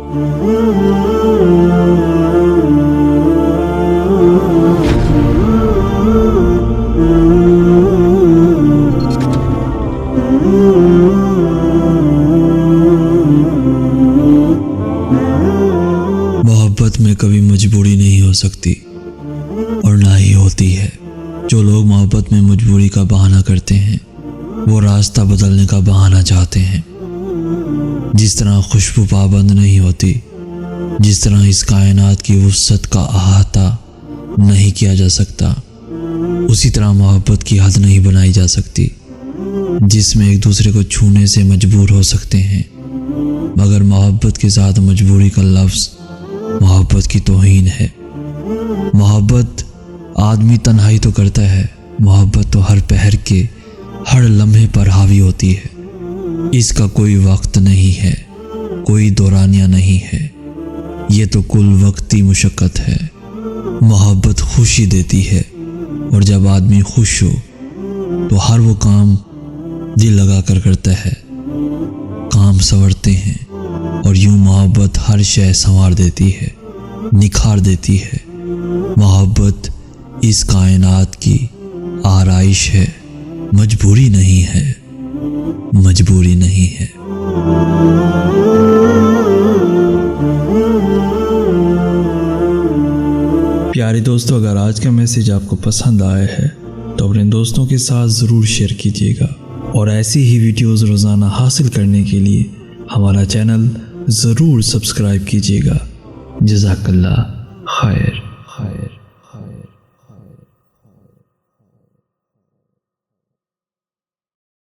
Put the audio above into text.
محبت میں کبھی مجبوری نہیں ہو سکتی اور نہ ہی ہوتی ہے۔ جو لوگ محبت میں مجبوری کا بہانہ کرتے ہیں وہ راستہ بدلنے کا بہانہ چاہتے ہیں۔ جس طرح خوشبو پابند نہیں ہوتی، جس طرح اس کائنات کی وسعت کا احاطہ نہیں کیا جا سکتا، اسی طرح محبت کی حد نہیں بنائی جا سکتی جس میں ایک دوسرے کو چھونے سے مجبور ہو سکتے ہیں۔ مگر محبت کے ساتھ مجبوری کا لفظ محبت کی توہین ہے۔ محبت آدمی تنہائی تو کرتا ہے، محبت تو ہر پہر کے ہر لمحے پر حاوی ہوتی ہے۔ اس کا کوئی وقت نہیں ہے، کوئی دورانیہ نہیں ہے، یہ تو کل وقتی مشقت ہے۔ محبت خوشی دیتی ہے، اور جب آدمی خوش ہو تو ہر وہ کام دل لگا کر کرتا ہے، کام سنورتے ہیں، اور یوں محبت ہر شے سنوار دیتی ہے، نکھار دیتی ہے۔ محبت اس کائنات کی آرائش ہے، مجبوری نہیں ہے، مجبوری نہیں ہے۔ پیارے دوستو، اگر آج کا میسیج آپ کو پسند آیا ہے تو اپنے دوستوں کے ساتھ ضرور شیئر کیجیے گا، اور ایسی ہی ویڈیوز روزانہ حاصل کرنے کے لیے ہمارا چینل ضرور سبسکرائب کیجیے گا۔ جزاک اللہ خیر۔